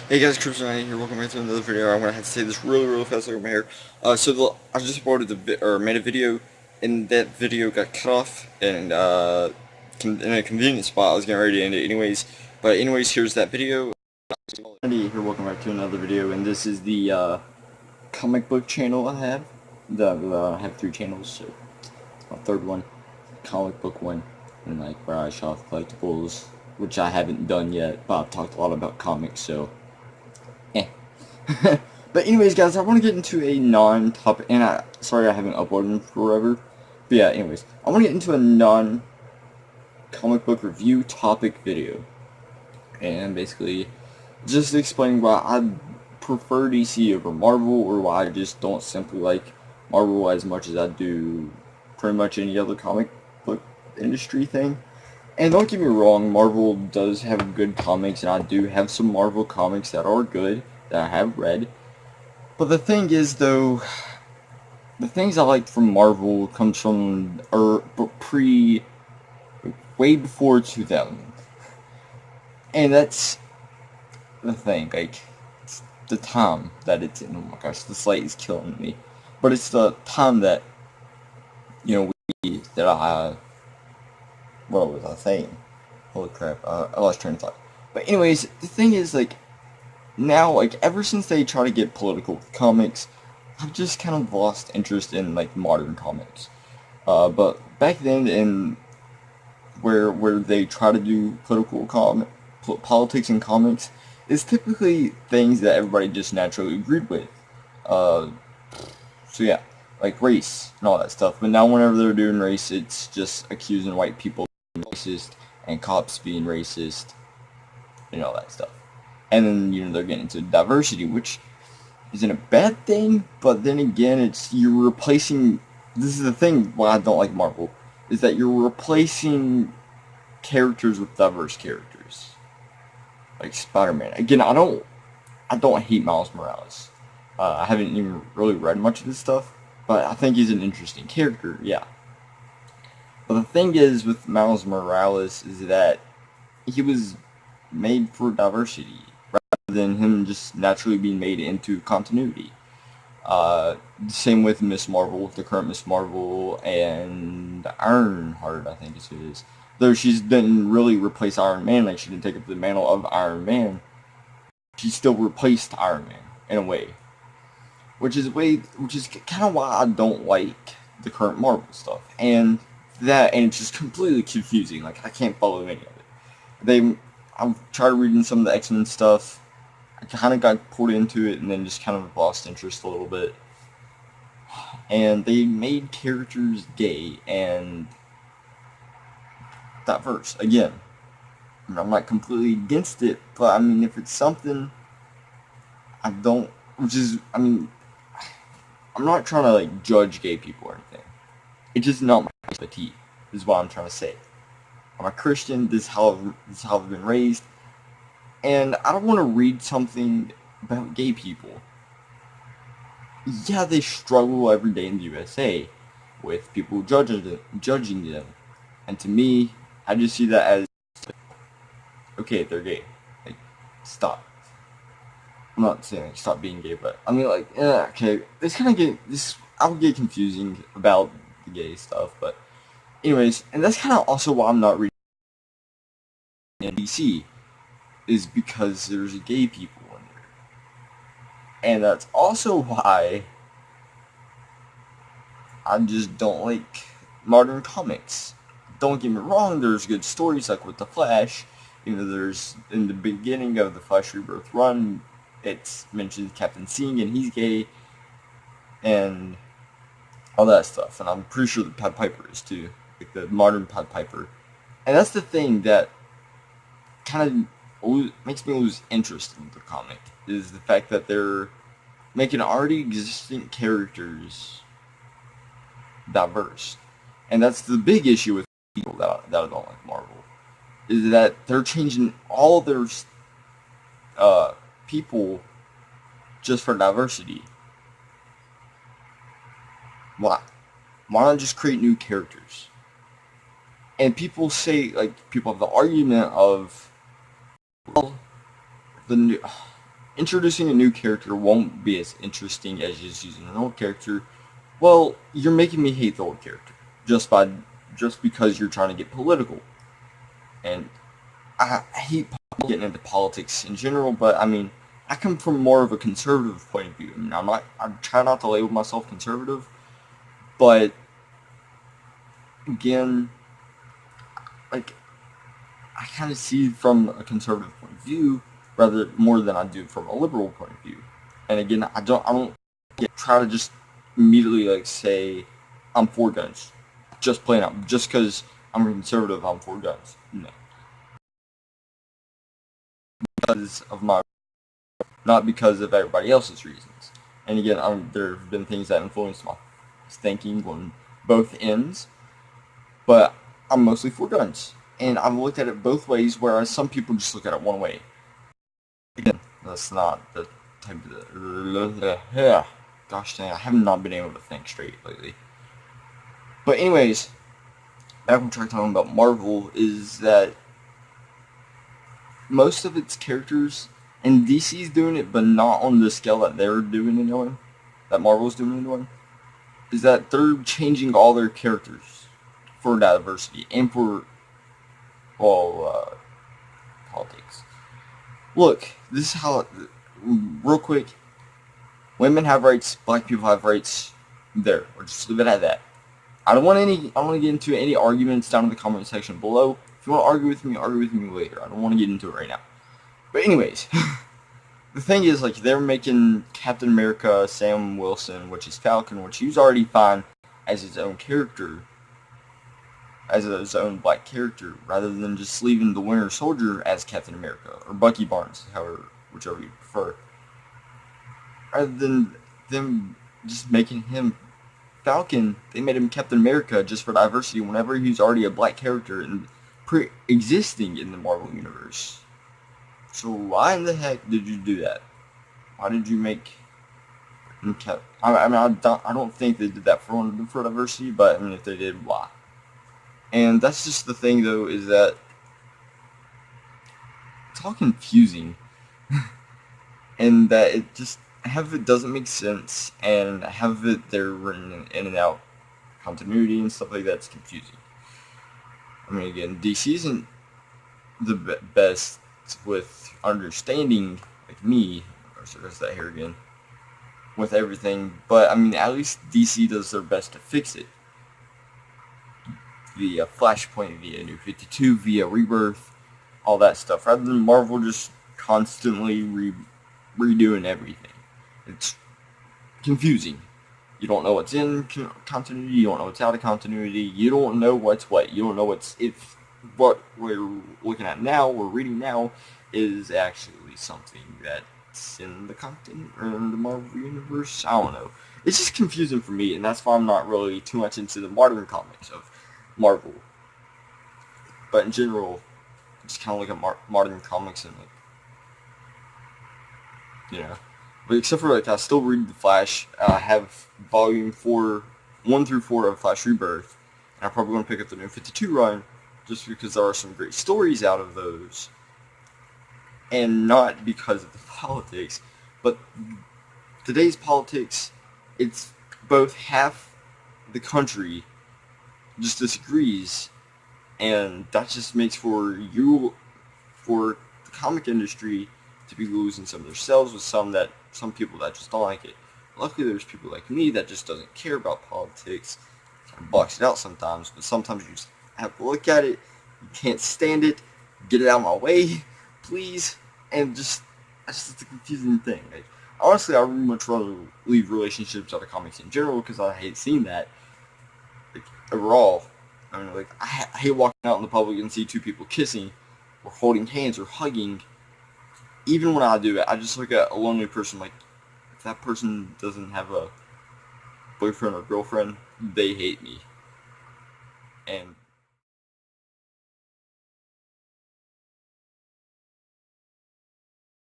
Hey guys, Kryptonite here. Welcome back to another video. I'm gonna have to say this really fast over my hair. I just uploaded made a video, and that video got cut off, and in a convenient spot. I was getting ready to end it anyways. But anyways, here's that video. Hey here, welcome back to another video, and this is the comic book channel I have. I have 3 channels, so it's my third one, comic book one, and like where I show off collectibles, which I haven't done yet. But I've talked a lot about comics, so. Eh. But anyways, guys, I want to get into a non-topic, and sorry I haven't uploaded in forever. But yeah, anyways, I want to get into a non-comic book review topic video, and basically just explaining why I prefer DC over Marvel, or why I just don't simply like Marvel as much as I do pretty much any other comic book industry thing. And don't get me wrong, Marvel does have good comics, and I do have some Marvel comics that are good, that I have read. But the thing is, though, the things I like from Marvel comes from, way before 2000. And that's the thing, like, it's the time that it's in. Oh my gosh, this light is killing me. But it's the time that, what was I saying? Holy crap, I lost train of thought. But anyways, the thing is, like, now, like, ever since they try to get political with comics, I've just kind of lost interest in, like, modern comics. But back then, in where they try to do politics in comics, is typically things that everybody just naturally agreed with. Uh, so yeah, like race and all that stuff. But now whenever they're doing race, it's just accusing white people of being racist and cops being racist and all that stuff. And then, they're getting into diversity, which isn't a bad thing, but then again, you're replacing, this is the thing why I don't like Marvel, is that you're replacing characters with diverse characters. Like Spider-Man. Again, I don't hate Miles Morales. I haven't even really read much of his stuff, but I think he's an interesting character, yeah. But the thing is with Miles Morales is that he was made for diversity rather than him just naturally being made into continuity. Same with Miss Marvel, the current Miss Marvel, and Ironheart, I think is who it is. Though she's didn't really replace Iron Man, like she didn't take up the mantle of Iron Man, she still replaced Iron Man in a way, which is kind of why I don't like the current Marvel stuff, and it's just completely confusing. Like I can't follow any of it. I've tried reading some of the X-Men stuff. I kind of got pulled into it and then just kind of lost interest a little bit. And they made characters gay and diverse. Again, I'm not completely against it, but I mean, if it's something I don't, I'm not trying to like judge gay people or anything. It's just not my expertise, is what I'm trying to say. I'm a Christian, this is how I've been raised, and I don't want to read something about gay people. Yeah, they struggle every day in the USA with people judging them. And to me, I just see that as, okay, they're gay. Like, stop. I'm not saying like, stop being gay, but I mean like, yeah, okay. I'll get confusing about the gay stuff, but anyways, and that's kind of also why I'm not reading DC, is because there's gay people in there. And that's also why I just don't like modern comics. Don't get me wrong, there's good stories like with The Flash. There's, in the beginning of the Flash Rebirth run, it mentions Captain Singh and he's gay, and all that stuff. And I'm pretty sure the Pied Piper is too, like the modern Pied Piper. And that's the thing that kind of makes me lose interest in the comic, is the fact that they're making already existing characters diverse. And that's the big issue with people that I don't like Marvel, is that they're changing all their people just for diversity. Why? Why not just create new characters? And people have the argument of, well, the new, introducing a new character won't be as interesting as just using an old character, well, you're making me hate the old character just because you're trying to get political. And I hate getting into politics in general, but I mean, I come from more of a conservative point of view. I mean, I try not to label myself conservative, but again, like, I kind of see from a conservative point of view rather more than I do from a liberal point of view. And again, I don't try to just immediately like say I'm for guns, just plain out, just because I'm a conservative, I'm for guns. No, because of my, not because of everybody else's reasons. And again, there have been things that influenced my thinking on both ends, but I'm mostly for guns. And I've looked at it both ways, whereas some people just look at it one way. Again, that's not the type of... Gosh dang, I have not been able to think straight lately. But anyways, back when we're talking about Marvel, is that most of its characters, and DC's doing it, but not on the scale that they're doing it on, that Marvel's doing it on, is that they're changing all their characters for diversity and for, well, politics. Look, this is how, real quick, women have rights, black people have rights, there, or just leave it at that. I don't want to get into any arguments down in the comment section below. If you want to argue with me later. I don't want to get into it right now. But anyways, the thing is, like, they're making Captain America, Sam Wilson, which is Falcon, which he's already fine as his own character, as his own black character, rather than just leaving the Winter Soldier as Captain America, or Bucky Barnes, whichever you prefer. Rather than them just making him Falcon, they made him Captain America just for diversity whenever he's already a black character and pre-existing in the Marvel Universe. So why in the heck did you do that? Why did you make him I don't think they did that for diversity, but I mean, if they did, why? And that's just the thing, though, is that it's all confusing. And that it just, half of it doesn't make sense, and half of it they're written in and out continuity and stuff like that's confusing. I mean, again, DC isn't the best with understanding, like me, or so there's that here again, with everything, but I mean, at least DC does their best to fix it. Via Flashpoint, via New 52, via Rebirth, all that stuff, rather than Marvel just constantly redoing everything. It's confusing. You don't know what's in continuity, you don't know what's out of continuity, you don't know what's what, you don't know if what we're looking at now, we're reading now, is actually something that's in the content, or in the Marvel Universe. I don't know. It's just confusing for me, and that's why I'm not really too much into the modern comics of Marvel. But in general, just kind of look at modern comics and, like, you know. But except for, like, I still read The Flash. I have volume 1 through 4 of Flash Rebirth. And I'm probably going to pick up the New 52 run, just because there are some great stories out of those. And not because of the politics. But today's politics, it's both half the country just disagrees, and that just makes for the comic industry to be losing some of their sales with some people that just don't like it. Luckily, there's people like me that just doesn't care about politics, kind of blocks it out sometimes, but sometimes you just have to look at it, you can't stand it, get it out of my way, please, and just, that's just a confusing thing. Like, honestly, I would much rather leave relationships out of comics in general, because I hate seeing that. Like, overall, I mean, like, I hate walking out in the public and see two people kissing, or holding hands, or hugging. Even when I do it, I just look at a lonely person like, if that person doesn't have a boyfriend or girlfriend, they hate me. And